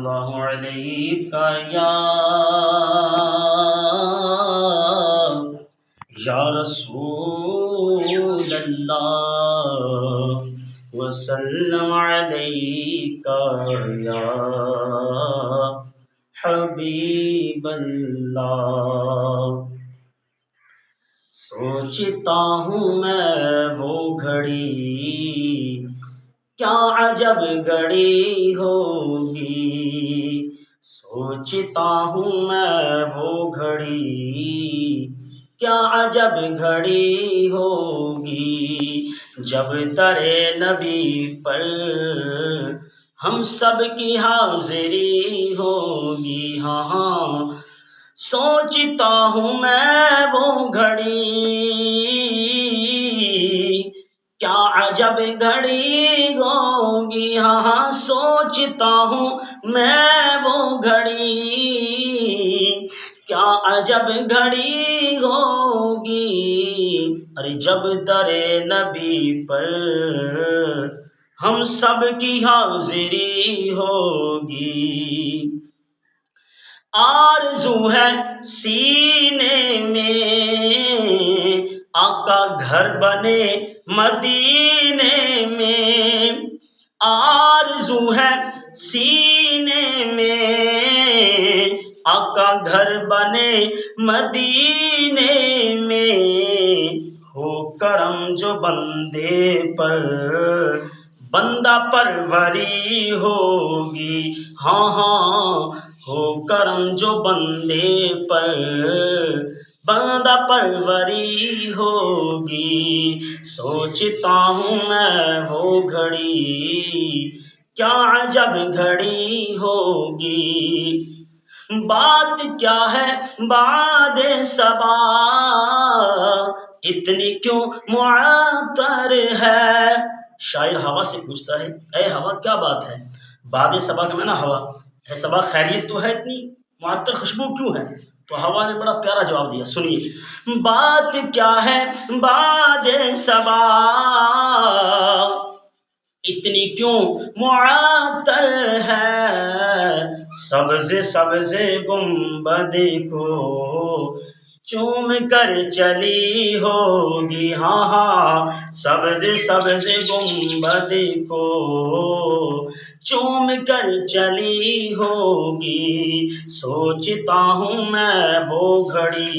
اللہ علیہ یا رسول اللہ وسلم علیک یا حبیب اللہ۔ سوچتا ہوں میں وہ گھڑی کیا عجب گھڑی ہوگی، سوچتا ہوں میں وہ گھڑی کیا عجب گھڑی ہوگی، جب در نبی پر ہم سب کی حاضری ہوگی۔ ہاں سوچتا ہوں میں وہ گھڑی کیا عجب گھڑی ہوگی، ہاں سوچتا ہوں میں وہ گھڑی کیا عجب گھڑی ہوگی، ارے جب در نبی پر ہم سب کی حاضری ہوگی۔ آرزو ہے سینے میں آقا گھر بنے مدینے میں، آرزو ہے سینے میں آقا گھر بنے مدینے میں، ہو کرم جو بندے پر بندہ پروری ہوگی۔ ہاں ہو کرم جو بندے پر بندہ پروری ہوگی، سوچتا ہوں میں وہ گھڑی کیا عجب گھڑی ہوگی۔ بات کیا ہے باد صبا اتنی کیوں معطر ہے، شاعر ہوا سے پوچھتا ہے اے ہوا کیا بات ہے، باد صبا کا معنی ہوا، اے صبا خیریت تو ہے، اتنی معطر خوشبو کیوں ہے؟ تو ہوا نے بڑا پیارا جواب دیا، سنیے۔ بات کیا ہے باد صبا اتنی کیوں معطر ہے، سبز سبز گنبد کو چوم کر چلی ہوگی، ہاں سبز سبز گنبد کو چوم کر چلی ہوگی، سوچتا ہوں میں وہ گھڑی